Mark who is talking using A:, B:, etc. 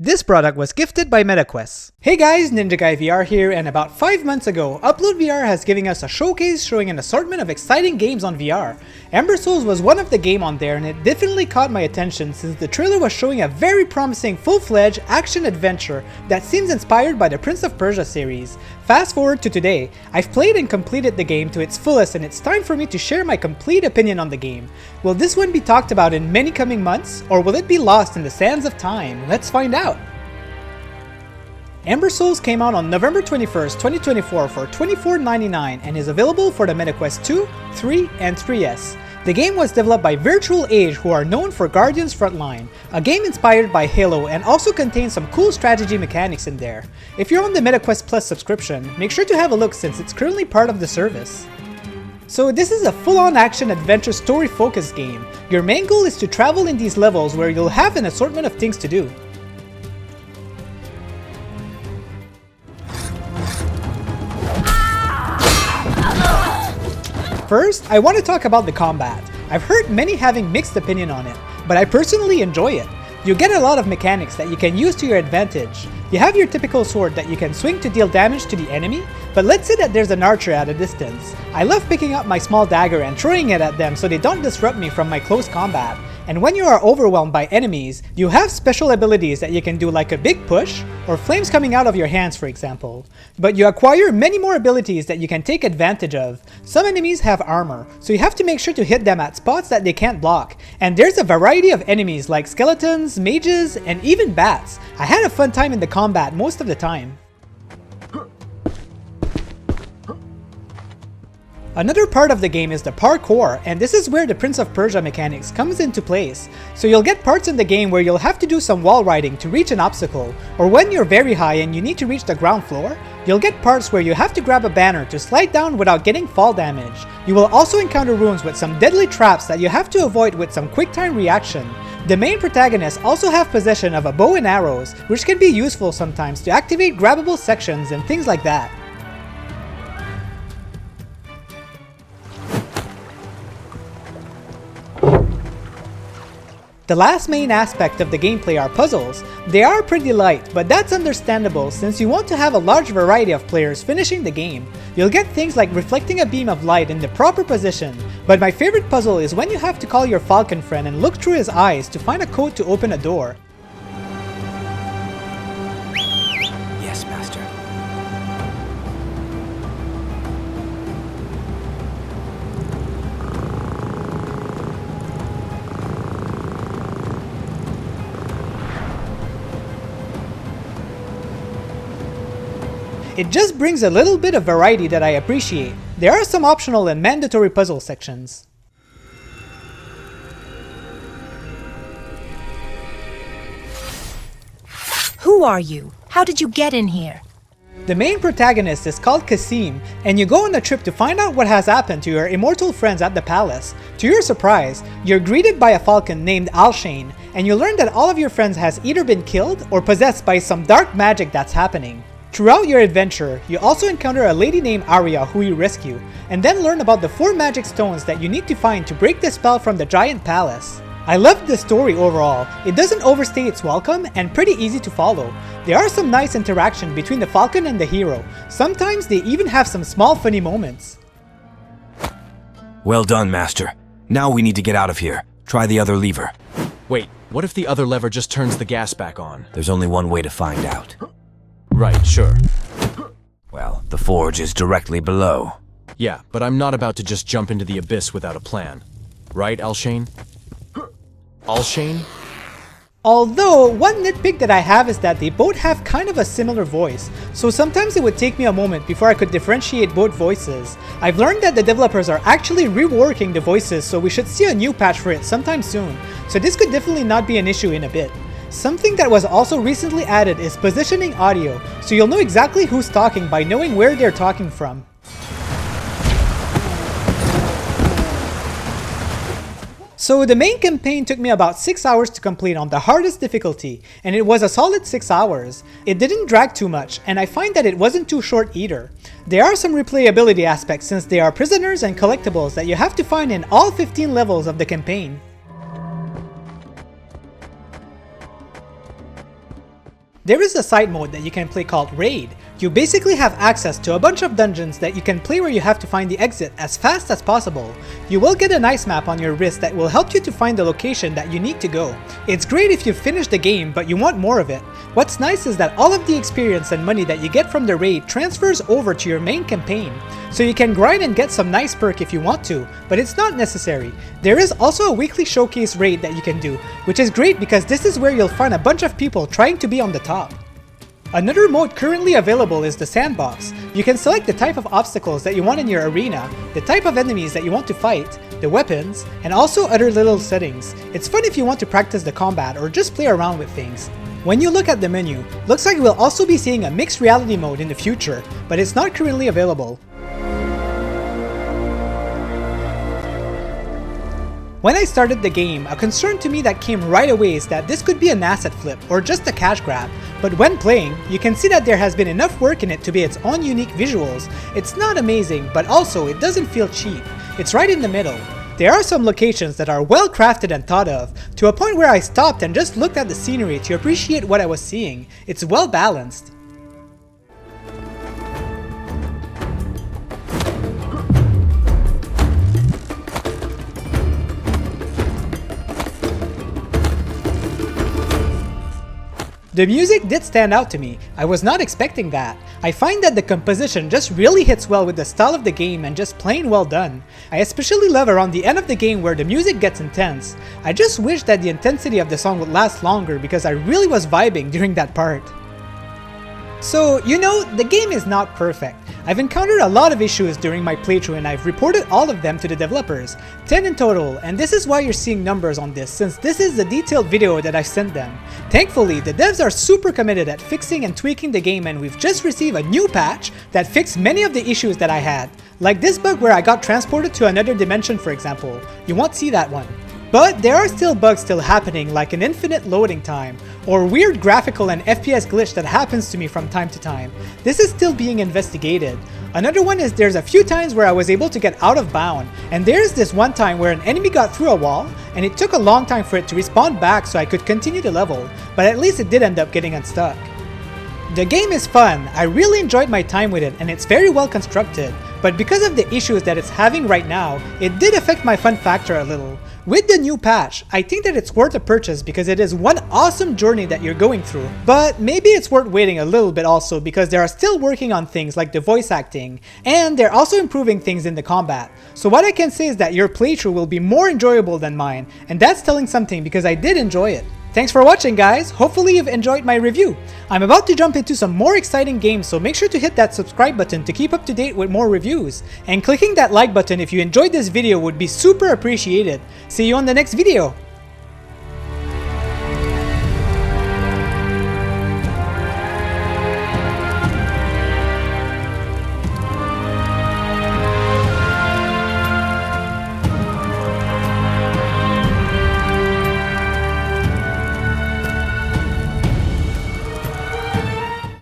A: This product was gifted by MetaQuest. Hey guys, Ninja Guy VR here, and about 5 months ago, Upload VR has given us a showcase showing an assortment of exciting games on VR. Ember Souls was one of the game on there, and it definitely caught my attention since the trailer was showing a very promising full-fledged action-adventure that seems inspired by the Prince of Persia series. Fast forward to today, I've played and completed the game to its fullest, and it's time for me to share my complete opinion on the game. Will this one be talked about in many coming months, or will it be lost in the sands of time? Let's find out! Ember Souls came out on November 21st, 2024 for $24.99 and is available for the MetaQuest 2, 3, and 3S. The game was developed by Virtual Age, who are known for Guardians Frontline, a game inspired by Halo and also contains some cool strategy mechanics in there. If you're on the MetaQuest Plus subscription, make sure to have a look since it's currently part of the service. So this is a full-on action-adventure story-focused game. Your main goal is to travel in these levels where you'll have an assortment of things to do. First, I want to talk about the combat. I've heard many having mixed opinion on it, but I personally enjoy it. You get a lot of mechanics that you can use to your advantage. You have your typical sword that you can swing to deal damage to the enemy, but let's say that there's an archer at a distance. I love picking up my small dagger and throwing it at them so they don't disrupt me from my close combat. And when you are overwhelmed by enemies, you have special abilities that you can do, like a big push, or flames coming out of your hands for example. But you acquire many more abilities that you can take advantage of. Some enemies have armor, so you have to make sure to hit them at spots that they can't block. And there's a variety of enemies like skeletons, mages, and even bats. I had a fun time in the combat most of the time. Another part of the game is the parkour, and this is where the Prince of Persia mechanics comes into place. So you'll get parts in the game where you'll have to do some wall riding to reach an obstacle, or when you're very high and you need to reach the ground floor, you'll get parts where you have to grab a banner to slide down without getting fall damage. You will also encounter rooms with some deadly traps that you have to avoid with some quick time reaction. The main protagonists also have possession of a bow and arrows, which can be useful sometimes to activate grabbable sections and things like that. The last main aspect of the gameplay are puzzles. They are pretty light, but that's understandable since you want to have a large variety of players finishing the game. You'll get things like reflecting a beam of light in the proper position, but my favorite puzzle is when you have to call your falcon friend and look through his eyes to find a code to open a door.
B: Yes, Master.
A: It just brings a little bit of variety that I appreciate. There are some optional and mandatory puzzle sections.
C: Who are you? How did you get in here?
A: The main protagonist is called Kasim, and you go on a trip to find out what has happened to your immortal friends at the palace. To your surprise, you're greeted by a falcon named Alshane, and you learn that all of your friends has either been killed or possessed by some dark magic that's happening. Throughout your adventure, you also encounter a lady named Arya who you rescue, and then learn about the 4 magic stones that you need to find to break the spell from the giant palace. I loved the story overall. It doesn't overstay its welcome and pretty easy to follow. There are some nice interaction between the falcon and the hero. Sometimes they even have some small funny moments.
B: Well done, Master. Now we need to get out of here. Try the other lever.
D: Wait, what if the other lever just turns the gas back on?
B: There's only one way to find out.
D: Right, sure.
B: Well, the forge is directly below.
D: Yeah, but I'm not about to just jump into the abyss without a plan. Right, Alshane? Alshane?
A: Although, one nitpick that I have is that they both have kind of a similar voice, so sometimes it would take me a moment before I could differentiate both voices. I've learned that the developers are actually reworking the voices, so we should see a new patch for it sometime soon, so this could definitely not be an issue in a bit. Something that was also recently added is positioning audio, so you'll know exactly who's talking by knowing where they're talking from. So the main campaign took me about 6 hours to complete on the hardest difficulty, and it was a solid 6 hours. It didn't drag too much, and I find that it wasn't too short either. There are some replayability aspects since there are prisoners and collectibles that you have to find in all 15 levels of the campaign. There is a side mode that you can play called Raid. You basically have access to a bunch of dungeons that you can play where you have to find the exit as fast as possible. You will get a nice map on your wrist that will help you to find the location that you need to go. It's great if you've finished the game but you want more of it. What's nice is that all of the experience and money that you get from the raid transfers over to your main campaign. So you can grind and get some nice perk if you want to, but it's not necessary. There is also a weekly showcase raid that you can do, which is great because this is where you'll find a bunch of people trying to be on the top. Another mode currently available is the sandbox. You can select the type of obstacles that you want in your arena, the type of enemies that you want to fight, the weapons, and also other little settings. It's fun if you want to practice the combat or just play around with things. When you look at the menu, looks like we'll also be seeing a mixed reality mode in the future, but it's not currently available. When I started the game, a concern to me that came right away is that this could be an asset flip or just a cash grab, but when playing, you can see that there has been enough work in it to be its own unique visuals. It's not amazing, but also it doesn't feel cheap. It's right in the middle. There are some locations that are well crafted and thought of, to a point where I stopped and just looked at the scenery to appreciate what I was seeing. It's well balanced. The music did stand out to me. I was not expecting that. I find that the composition just really hits well with the style of the game and just plain well done. I especially love around the end of the game where the music gets intense. I just wish that the intensity of the song would last longer because I really was vibing during that part. So, you know, the game is not perfect. I've encountered a lot of issues during my playthrough and I've reported all of them to the developers, 10 in total, and this is why you're seeing numbers on this since this is the detailed video that I sent them. Thankfully, the devs are super committed at fixing and tweaking the game and we've just received a new patch that fixed many of the issues that I had. Like this bug where I got transported to another dimension for example. You won't see that one. But there are still bugs still happening like an infinite loading time, or weird graphical and FPS glitch that happens to me from time to time. This is still being investigated. Another one is there's a few times where I was able to get out of bound, and there's this one time where an enemy got through a wall, and it took a long time for it to respawn back so I could continue the level, but at least it did end up getting unstuck. The game is fun, I really enjoyed my time with it and it's very well constructed, but because of the issues that it's having right now, it did affect my fun factor a little. With the new patch, I think that it's worth a purchase because it is one awesome journey that you're going through. But maybe it's worth waiting a little bit also because they are still working on things like the voice acting, and they're also improving things in the combat. So what I can say is that your playthrough will be more enjoyable than mine, and that's telling something because I did enjoy it. Thanks for watching guys, hopefully you've enjoyed my review. I'm about to jump into some more exciting games, so make sure to hit that subscribe button to keep up to date with more reviews. And clicking that like button if you enjoyed this video would be super appreciated. See you on the next video!